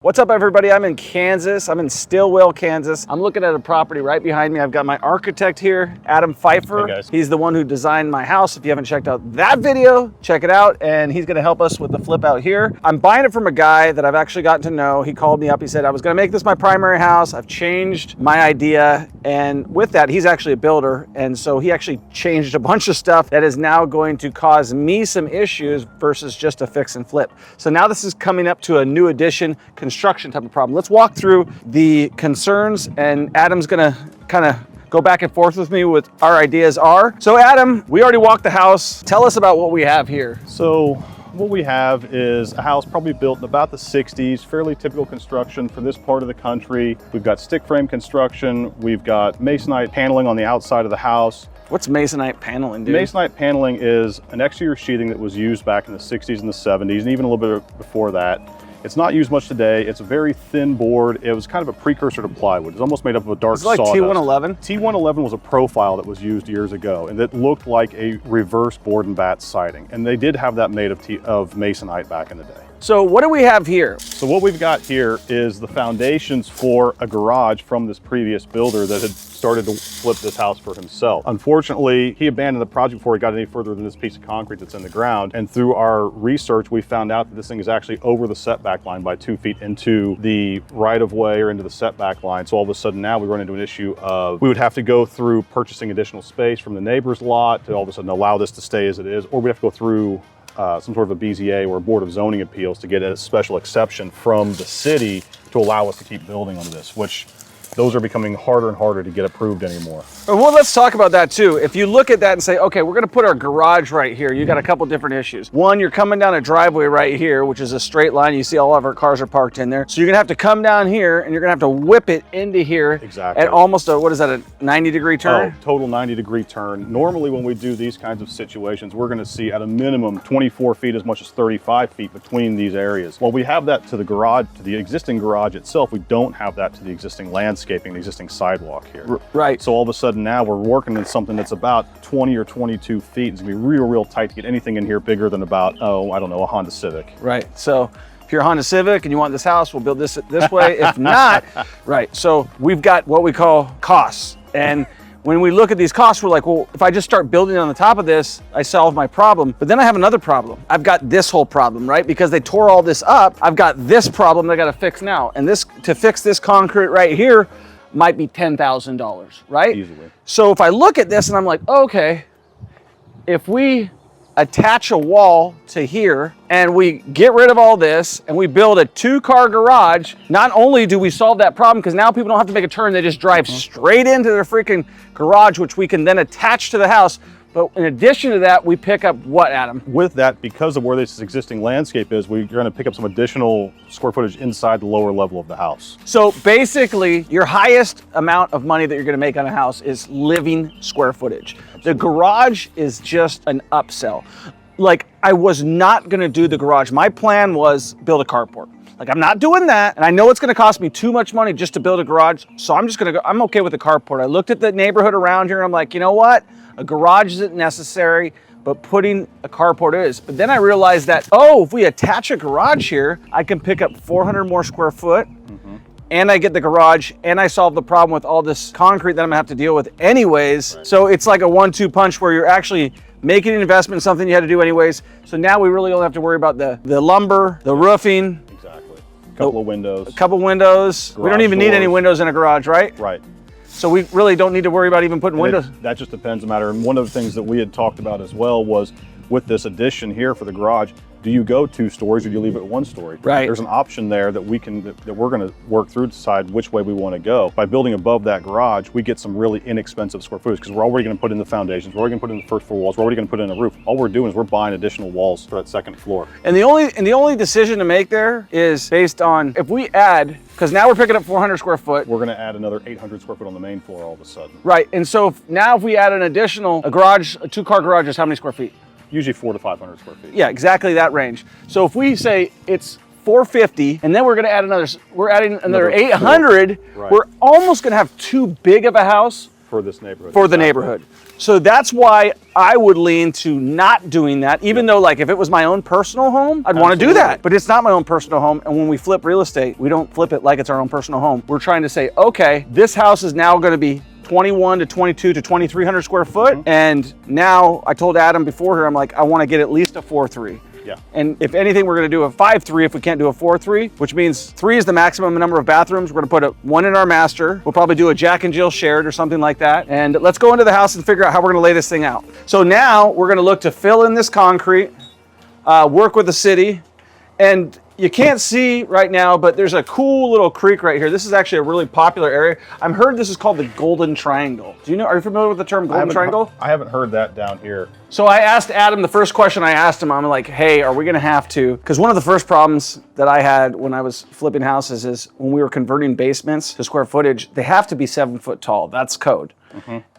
What's up, everybody? I'm in Kansas. I'm in Stillwell, Kansas. I'm looking at a property right behind me. I've got my architect here, Adam Pfeiffer. Hey guys. He's the one who designed my house. If you haven't checked out that video, check it out. And he's gonna help us with the flip out here. I'm buying it from a guy that I've actually gotten to know. He called me up. He said, I was gonna make this my primary house. I've changed my idea. And with that, he's actually a builder. And so he actually changed a bunch of stuff that is now going to cause me some issues versus just a fix and flip. So now this is coming up to a new addition, construction type of problem. Let's walk through the concerns, and Adam's gonna kind of go back and forth with me with our ideas are. So Adam, we already walked the house. Tell us about what we have here. So what we have is a house probably built in about the 60s, fairly typical construction for this part of the country. We've got stick frame construction. We've got masonite paneling on the outside of the house. What's masonite paneling, dude? Masonite paneling is an exterior sheathing that was used back in the 60s and the 70s, and even a little bit before that. It's not used much today. It's a very thin board. It was kind of a precursor to plywood. It's almost made up of a dark sawdust. It's like T111? T111 was a profile that was used years ago, and that looked like a reverse board and bat siding. And they did have that made of masonite back in the day. So what do we have here? So what we've got here is the foundations for a garage from this previous builder that had started to flip this house for himself. Unfortunately, he abandoned the project before he got any further than this piece of concrete that's in the ground. And through our research, we found out that this thing is actually over the setback line by 2 feet into the right-of-way or into the setback line. So all of a sudden now we run into an issue of we would have to go through purchasing additional space from the neighbor's lot to all of a sudden allow this to stay as it is, or we have to go through some sort of a BZA or a Board of Zoning Appeals to get a special exception from the city to allow us to keep building on this, which those are becoming harder and harder to get approved anymore. Well, let's talk about that too. If you look at that and say, okay, we're gonna put our garage right here, you got a couple different issues. One, you're coming down a driveway right here, which is a straight line. You see all of our cars are parked in there. So you're gonna have to come down here and you're gonna have to whip it into here. Exactly. At almost a, what is that, a 90-degree turn? Oh, total 90-degree turn. Normally when we do these kinds of situations, we're gonna see at a minimum 24 feet, as much as 35 feet between these areas. While we have that to the garage, to the existing garage itself, we don't have that to the existing landscaping, the existing sidewalk here. Right. So all of a sudden now we're working in something that's about 20 or 22 feet. It's gonna be real tight to get anything in here bigger than about, oh, I don't know, a Honda Civic. Right. So if you're a Honda Civic and you want this house, we'll build this way. If not, right. So we've got what we call costs. And when we look at these costs, we're like, well, if I just start building on the top of this, I solve my problem. But then I have another problem. I've got this whole problem, right? Because they tore all this up. I've got this problem that I got to fix now. And this, to fix this concrete right here, might be $10,000, right? Easily. So if I look at this and I'm like, okay, if we attach a wall to here and we get rid of all this and we build a 2-car garage, not only do we solve that problem, because now people don't have to make a turn, they just drive straight into their freaking garage, which we can then attach to the house. But in addition to that, we pick up what, Adam? With that, because of where this existing landscape is, we're going to pick up some additional square footage inside the lower level of the house. So basically, your highest amount of money that you're going to make on a house is living square footage. Absolutely. The garage is just an upsell. Like, I was not going to do the garage. My plan was build a carport. Like, I'm not doing that, and I know it's gonna cost me too much money just to build a garage, so I'm just gonna go, I'm okay with the carport. I looked at the neighborhood around here, and I'm like, you know what? A garage isn't necessary, but putting a carport is. But then I realized that, oh, if we attach a garage here, I can pick up 400 more square foot, and I get the garage, and I solve the problem with all this concrete that I'm gonna have to deal with anyways. Right. So it's like a 1-2 punch where you're actually making an investment in something you had to do anyways. So now we really don't have to worry about the lumber, the roofing. Couple of windows. A couple windows. We don't even need any windows in a garage, right? Right. So we really don't need to worry about even putting windows. That just depends on the matter. And one of the things that we had talked about as well was with this addition here for the garage, do you go 2 stories or do you leave it 1 story? Right. There's an option there that we're going to work through to decide which way we want to go. By building above that garage, we get some really inexpensive square footage because we're already going to put in the foundations, we're already going to put in the first 4 walls, we're already going to put in a roof. All we're doing is we're buying additional walls for that 2nd floor. And the only decision to make there is based on if we add, because now we're picking up 400 square foot. We're going to add another 800 square foot on the main floor all of a sudden. Right. And so now if we add an additional, a 2-car garage is how many square feet? Usually 400 to 500 square feet. Yeah, exactly that range. So if we say it's 450, and then we're gonna add another 800, Right. We're almost gonna have too big of a house for this neighborhood. For the neighborhood. So that's why I would lean to not doing that, even though like if it was my own personal home, I'd want to do that. But it's not my own personal home. And when we flip real estate, we don't flip it like it's our own personal home. We're trying to say, okay, this house is now going to be 21 to 22 to 2,300 square foot. And now I told Adam before here, I'm like, I want to get at least a 4.3. Yeah. And if anything, we're going to do a 5.3 if we can't do a 4.3, which means 3 is the maximum number of bathrooms. We're going to put one in our master. We'll probably do a Jack and Jill shared or something like that. And let's go into the house and figure out how we're going to lay this thing out. So now we're going to look to fill in this concrete, work with the city, and you can't see right now, but there's a cool little creek right here. This is actually a really popular area. I've heard this is called the Golden Triangle. Do you know, are you familiar with the term Golden Triangle? I haven't heard that down here. So I asked Adam, the first question I asked him, I'm like, hey, are we gonna have to, because one of the first problems that I had when I was flipping houses is when we were converting basements to square footage, they have to be 7 foot tall. That's code.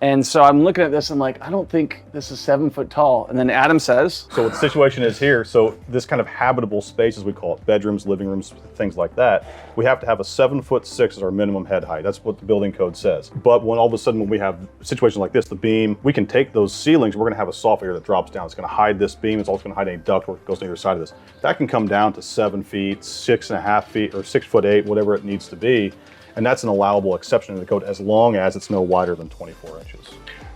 And so I'm looking at this, I'm like, I don't think this is 7 foot tall. And then Adam says. So what the situation is here, so this kind of habitable space, as we call it, bedrooms, living rooms, things like that, we have to have a 7'6" as our minimum head height. That's what the building code says. But when all of a sudden, when we have situations like this, the beam, we can take those ceilings, we're gonna have a soft area that drops down. It's gonna hide this beam, it's also gonna hide any ductwork that goes on either side of this. That can come down to 7 feet, 6.5 feet, or 6'8", whatever it needs to be. And that's an allowable exception in the code as long as it's no wider than 24 inches.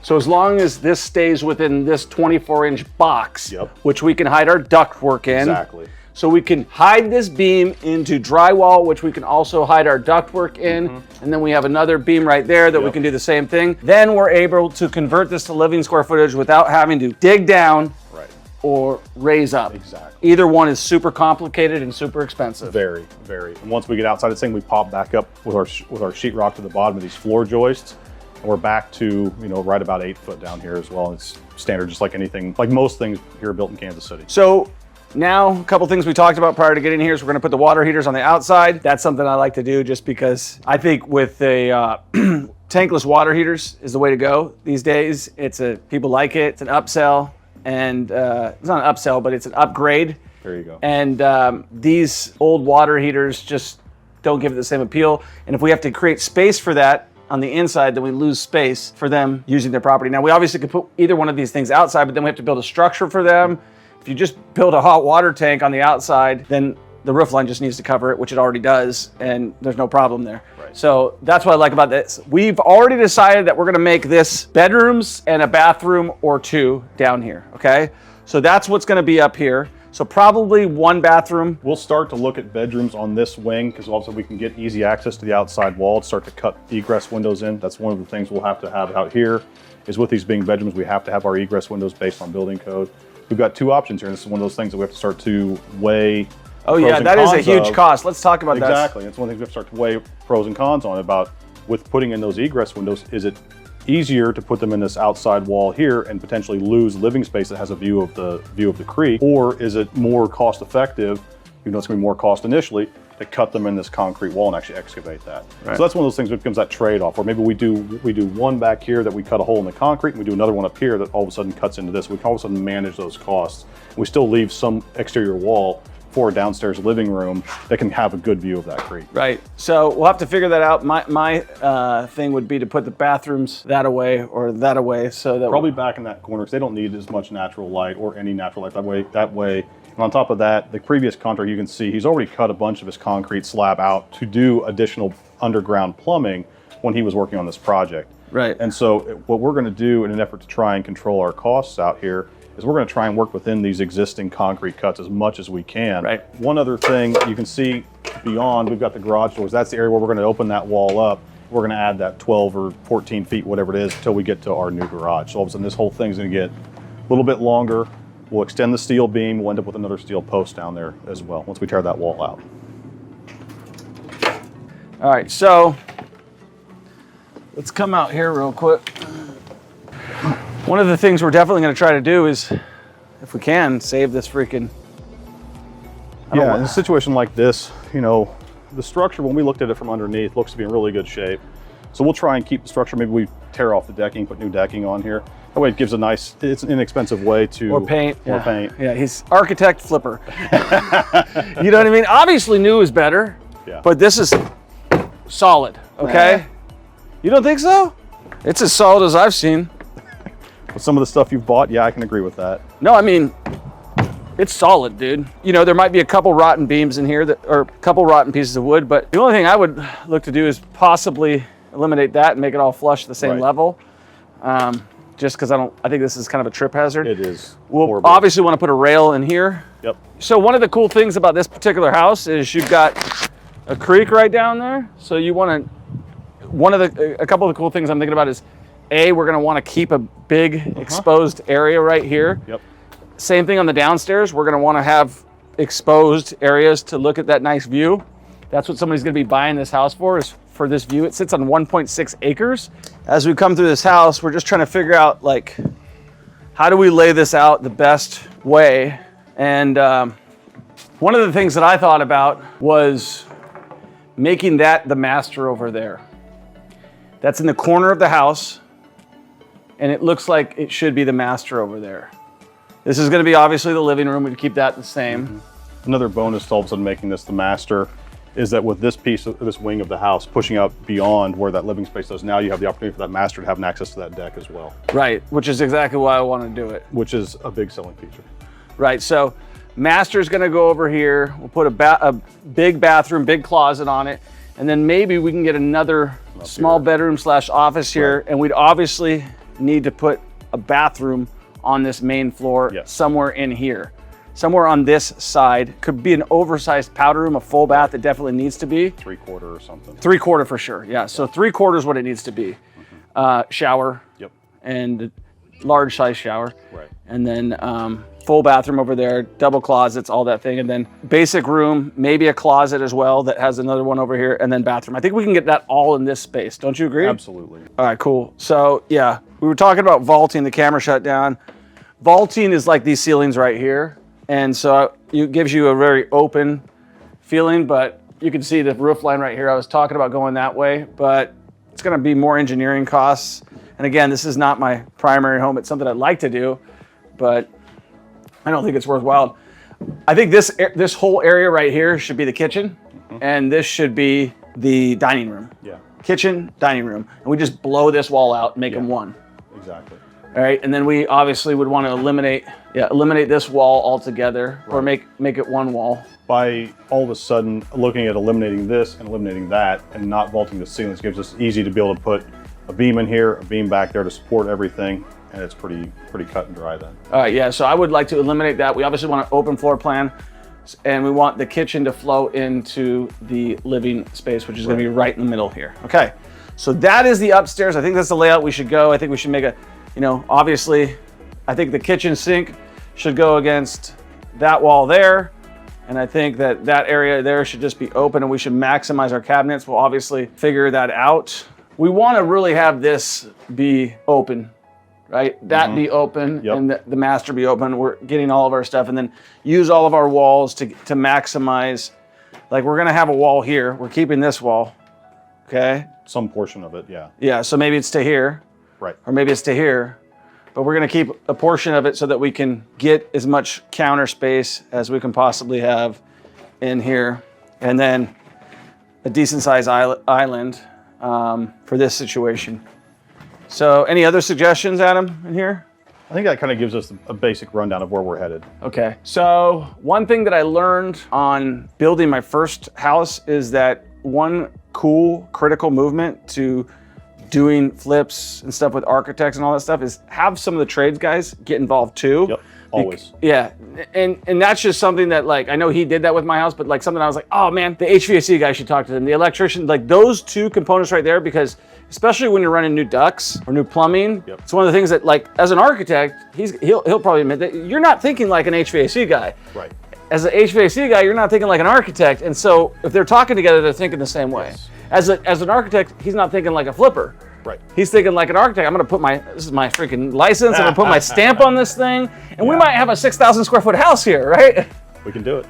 So as long as this stays within this 24-inch box, which we can hide our ductwork in. Exactly. So we can hide this beam into drywall, which we can also hide our ductwork in. And then we have another beam right there that we can do the same thing. Then we're able to convert this to living square footage without having to dig down or raise up. Exactly. Either one is super complicated and super expensive. Very, very. And once we get outside this thing, we pop back up with our sheetrock to the bottom of these floor joists. And we're back to, you know, right about 8 foot down here as well. And it's standard, just like anything, like most things here built in Kansas City. So now, a couple things we talked about prior to getting here is we're gonna put the water heaters on the outside. That's something I like to do just because I think with a tankless water heaters is the way to go these days. People like it, it's an upsell. And it's not an upsell, but it's an upgrade. There you go. And these old water heaters just don't give it the same appeal. And if we have to create space for that on the inside, then we lose space for them using their property. Now, we obviously could put either one of these things outside, but then we have to build a structure for them. If you just build a hot water tank on the outside, then the roof line just needs to cover it, which it already does, and there's no problem there. Right. So that's what I like about this. We've already decided that we're gonna make this bedrooms and a bathroom or two down here, okay? So that's what's gonna be up here. So probably one bathroom. We'll start to look at bedrooms on this wing because also we can get easy access to the outside wall to start to cut egress windows in. That's one of the things we'll have to have out here is with these being bedrooms, we have to have our egress windows based on building code. We've got two options here. And this is one of those things that we have to start to weigh. Oh yeah, that is a huge cost. Let's talk about that. Exactly. It's one of the things we have to start to weigh pros and cons on about with putting in those egress windows. Is it easier to put them in this outside wall here and potentially lose living space that has a view of the creek, or is it more cost effective, even though it's going to be more cost initially, to cut them in this concrete wall and actually excavate that? Right. So that's one of those things that becomes that trade-off, or maybe we do one back here that we cut a hole in the concrete, and we do another one up here that all of a sudden cuts into this. We can all of a sudden manage those costs. We still leave some exterior wall for a downstairs living room that can have a good view of that creek. Right. So we'll have to figure that out. My thing would be to put the bathrooms that away or that away, so that probably back in that corner because they don't need as much natural light or any natural light that way. And on top of that, the previous contractor, you can see he's already cut a bunch of his concrete slab out to do additional underground plumbing when he was working on this project. Right. And so what we're going to do in an effort to try and control our costs out here is we're going to try and work within these existing concrete cuts as much as we can. Right. One other thing you can see beyond, we've got the garage doors. That's the area where we're going to open that wall up. We're going to add that 12 or 14 feet, whatever it is, until we get to our new garage. So all of a sudden this whole thing's going to get a little bit longer. We'll extend the steel beam. We'll end up with another steel post down there as well once we tear that wall out. All right, so let's come out here real quick. One of the things we're definitely going to try to do is, if we can, save this freaking... Yeah, in a situation like this, you know, the structure, when we looked at it from underneath, looks to be in really good shape. So we'll try and keep the structure. Maybe we tear off the decking, put new decking on here. That way it gives a nice, it's an inexpensive way to... Or paint. Or paint. Yeah, he's architect flipper. You know what I mean? Obviously new is better, but this is solid, okay? You don't think so? It's as solid as I've seen. With some of the stuff you've bought, yeah, I can agree with that. No, I mean, it's solid, dude. You know, there might be a couple rotten beams in here or a couple rotten pieces of wood, but the only thing I would look to do is possibly eliminate that and make it all flush the same level. Just because I think this is kind of a trip hazard. It is. We'll horrible. obviously want to put a rail in here. Yep. So one of the cool things about this particular house is you've got a creek right down there. So you want to, a couple of the cool things I'm thinking about is, we're going to want to keep a big exposed area right here. Yep. Same thing on the downstairs. We're going to want to have exposed areas to look at that nice view. That's what somebody's going to be buying this house for, is for this view. It sits on 1.6 acres. As we come through this house, we're just trying to figure out, like, how do we lay this out the best way? And one of the things that I thought about was making that the master over there. That's in the corner of the house, and it looks like it should be the master over there. This is going to be obviously the living room. We'd keep that the same. Another bonus to all of a sudden making this the master is that with this piece of this wing of the house pushing out beyond where that living space is, now you have the opportunity for that master to have an access to that deck as well. Right, which is exactly why I want to do it. Which is a big selling feature. Right, so master's going to go over here. We'll put a big bathroom, big closet on it, and then maybe we can get another small bedroom / office here, and we'd obviously need to put a bathroom on this main floor somewhere in here. Somewhere on this side. Could be an oversized powder room, a full bath. It definitely needs to be. 3/4 or something. 3/4 for sure, yeah. So 3/4 is what it needs to be. Shower. Yep. And large size shower. Right. And then full bathroom over there, double closets, all that thing. And then basic room, maybe a closet as well that has another one over here, and then bathroom. I think we can get that all in this space. Don't you agree? Absolutely. All right, cool. So yeah, we were talking about vaulting. The camera shut down. Vaulting is like these ceilings right here. And so it gives you a very open feeling, but you can see the roof line right here. I was talking about going that way, but it's going to be more engineering costs. And again, this is not my primary home. It's something I'd like to do, but I don't think it's worthwhile. I think this whole area right here should be the kitchen, and this should be the dining room. Yeah. Kitchen, dining room. And we just blow this wall out and make them one. Exactly. All right, and then we obviously would want to eliminate this wall altogether, or make it one wall. By all of a sudden looking at eliminating this and eliminating that and not vaulting the ceilings gives us easy to be able to put a beam in here, a beam back there to support everything, and it's pretty cut and dry then. All right, yeah, so I would like to eliminate that. We obviously want an open floor plan, and we want the kitchen to flow into the living space, which is going to be right in the middle here. Okay, so that is the upstairs. I think that's the layout we should go. I think we should make a, obviously, I think the kitchen sink should go against that wall there. And I think that area there should just be open, and we should maximize our cabinets. We'll obviously figure that out. We want to really have this be open, right? That be open, and the master be open. We're getting all of our stuff, and then use all of our walls to maximize. Like, we're going to have a wall here. We're keeping this wall, okay? Some portion of it, yeah. Yeah, so maybe it's to here. Right. Or maybe it's to here. But we're going to keep a portion of it so that we can get as much counter space as we can possibly have in here. And then a decent sized island for this situation. So any other suggestions, Adam, in here? I think that kind of gives us a basic rundown of where we're headed. Okay. So one thing that I learned on building my first house is that one cool critical movement to doing flips and stuff with architects and all that stuff is have some of the trades guys get involved too. Yep, always. Yeah, and that's just something that, like, I know he did that with my house, but like something I was like, oh man, the HVAC guy should talk to them, the electrician, like those two components right there, because especially when you're running new ducts or new plumbing, it's one of the things that, like, as an architect, he'll probably admit that you're not thinking like an HVAC guy. Right. As an HVAC guy, you're not thinking like an architect, and so if they're talking together, they're thinking the same way. Yes. As an architect, he's not thinking like a flipper. Right. He's thinking like an architect. I'm going to put this is my freaking license. I'm going to put my stamp on this thing, and we might have a 6,000 square foot house here, right? We can do it.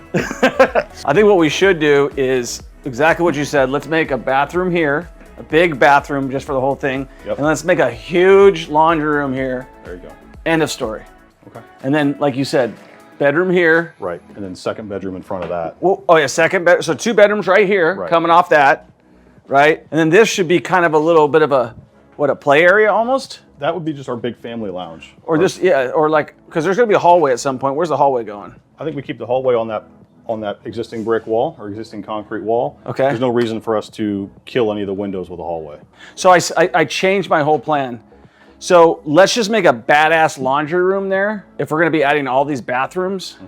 I think what we should do is exactly what you said. Let's make a bathroom here, a big bathroom just for the whole thing, and let's make a huge laundry room here. There you go. End of story. Okay. And then, like you said, bedroom here. Right, and then second bedroom in front of that. Well, oh yeah, second bed. So 2 bedrooms right here, coming off that, right? And then this should be kind of a little bit of a what, a play area almost? That would be just our big family lounge. Or this, yeah, or like, because there's going to be a hallway at some point. Where's the hallway going? I think we keep the hallway on that existing brick wall or existing concrete wall. Okay. There's no reason for us to kill any of the windows with a hallway. So I changed my whole plan. So let's just make a badass laundry room there. If we're going to be adding all these bathrooms,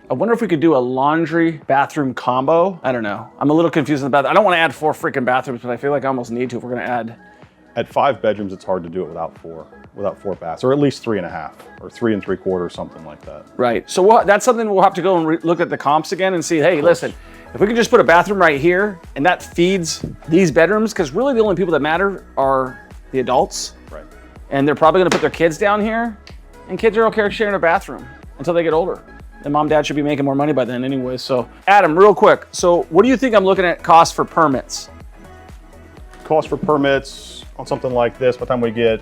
I wonder if we could do a laundry bathroom combo. I don't know. I'm a little confused about that. I don't want to add 4 freaking bathrooms, but I feel like I almost need to if we're going to add. At 5 bedrooms, it's hard to do it without 4 baths, or at least 3.5 or 3 3/4, something like that. Right. So that's something we'll have to go and look at the comps again and see, hey, listen, if we can just put a bathroom right here and that feeds these bedrooms, because really the only people that matter are the adults. Right. And they're probably going to put their kids down here, and kids are okay sharing a bathroom until they get older. And mom, dad should be making more money by then anyway. So Adam, real quick. So what do you think I'm looking at cost for permits? Cost for permits on something like this, by the time we get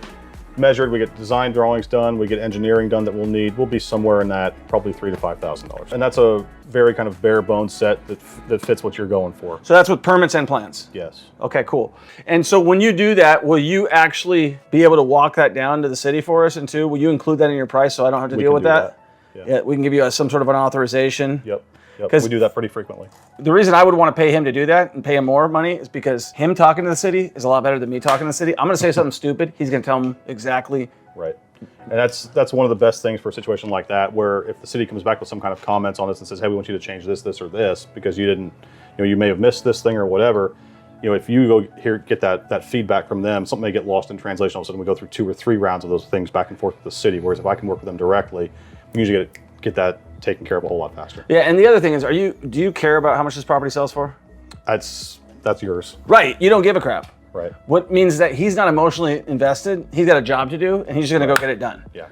measured, we get design drawings done, we get engineering done that we'll be somewhere in that probably $3,000 to $5,000. And that's a very kind of bare bones set that fits what you're going for. So that's with permits and plans? Yes. Okay, cool. And so when you do that, will you actually be able to walk that down to the city for us, and too? Will you include that in your price so I don't have to deal with that? Yeah, we can give you some sort of an authorization. Yep. We do that pretty frequently. The reason I would want to pay him to do that and pay him more money is because him talking to the city is a lot better than me talking to the city. I'm going to say something stupid. He's going to tell him exactly. Right. And that's one of the best things for a situation like that, where if the city comes back with some kind of comments on this and says, hey, we want you to change this, or this, because you didn't, you may have missed this thing or whatever. If you go here, get that feedback from them, something may get lost in translation. All of a sudden we go through 2 or 3 rounds of those things back and forth with the city. Whereas if I can work with them directly, we usually get that taken care of a whole lot faster. Yeah, and the other thing is, do you care about how much this property sells for? That's yours. Right, you don't give a crap. Right. What means that he's not emotionally invested. He's got a job to do, and he's just gonna go get it done. Yeah.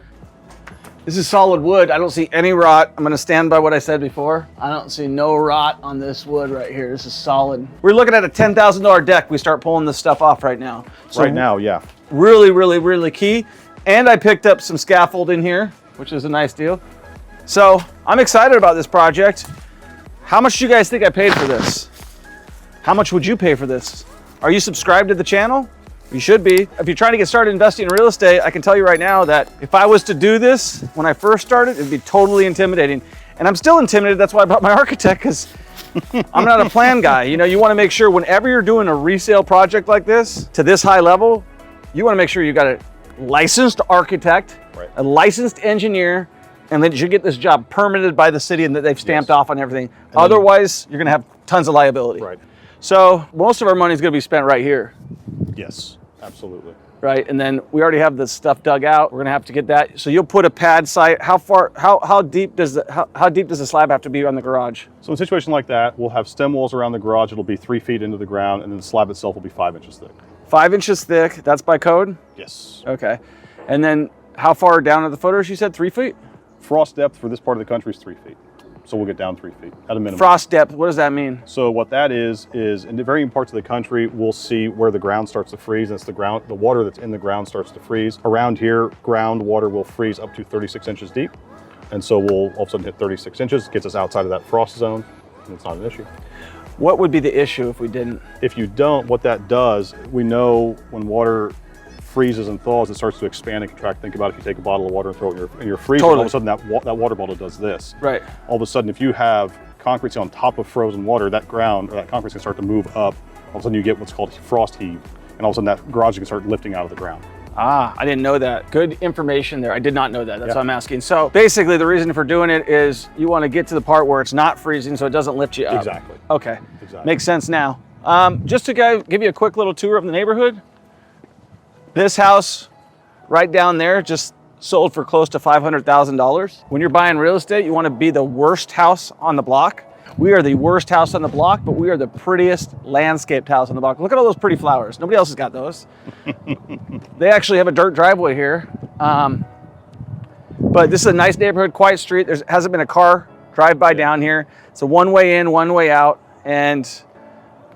This is solid wood. I don't see any rot. I'm gonna stand by what I said before. I don't see no rot on this wood right here. This is solid. We're looking at a $10,000 deck. We start pulling this stuff off right now. So right now, yeah. Really, really, really key. And I picked up some scaffold in here, which is a nice deal. So I'm excited about this project. How much do you guys think I paid for this? How much would you pay for this? Are you subscribed to the channel? You should be. If you're trying to get started investing in real estate, I can tell you right now that if I was to do this when I first started, it'd be totally intimidating. And I'm still intimidated. That's why I brought my architect, because I'm not a plan guy. You want to make sure whenever you're doing a resale project like this to this high level, you want to make sure you got a licensed architect, right, a licensed engineer, and that you get this job permitted by the city and that they've stamped off on everything. And otherwise, you're going to have tons of liability. Right. So most of our money is going to be spent right here. Yes, absolutely. Right, and then we already have the stuff dug out. We're going to have to get that. So you'll put a pad site. How deep does the slab have to be on the garage? So in a situation like that, we'll have stem walls around the garage. It'll be 3 feet into the ground, and then the slab itself will be 5 inches thick. 5 inches thick. That's by code? Yes. Okay. And then how far down are the footers? You said 3 feet? Frost depth for this part of the country is 3 feet. So we'll get down 3 feet at a minimum. Frost depth, what does that mean? So what that is in the varying parts of the country, we'll see where the ground starts to freeze. And it's the water that's in the ground starts to freeze. Around here, groundwater will freeze up to 36 inches deep. And so we'll all of a sudden hit 36 inches, gets us outside of that frost zone, and it's not an issue. What would be the issue if we didn't? If you don't, what that does, we know when water freezes and thaws, it starts to expand and contract. Think about if you take a bottle of water and throw it in your freezer, totally. All of a sudden that water bottle does this. Right. All of a sudden, if you have concrete on top of frozen water, that ground or that concrete's gonna start to move up. All of a sudden you get what's called frost heave. And all of a sudden that garage can start lifting out of the ground. Ah, I didn't know that. Good information there. I did not know that. That's what I'm asking. So basically the reason for doing it is you want to get to the part where it's not freezing so it doesn't lift you up. Exactly. Okay. Exactly. Makes sense now. Just to give you a quick little tour of the neighborhood. This house right down there just sold for close to $500,000. When you're buying real estate, you want to be the worst house on the block. We are the worst house on the block, but we are the prettiest landscaped house on the block. Look at all those pretty flowers. Nobody else has got those. They actually have a dirt driveway here. But this is a nice neighborhood, quiet street. There hasn't been a car drive by down here. It's a one way in, one way out. And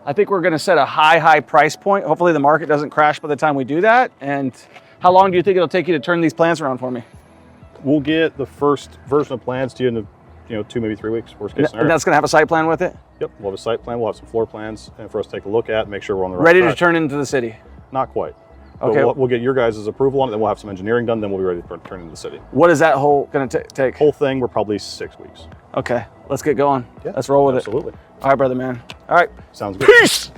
I think we're gonna set a high price point. Hopefully the market doesn't crash by the time we do that. And how long do you think it'll take you to turn these plans around for me? We'll get the first version of plans to you in 2, maybe 3 weeks, worst case scenario. And that's gonna have a site plan with it? Yep, we'll have a site plan, we'll have some floor plans and for us to take a look at, make sure we're on the right Ready track. to turn into the city? Not quite. But Okay. we'll get your guys' approval on it, then we'll have some engineering done, then we'll be ready to turn into the city. What is that whole gonna take? Whole thing, we're probably 6 weeks. Okay, let's get going. Yeah, Let's roll with absolutely. it. All right, brother, man. All right. Sounds good. Peace.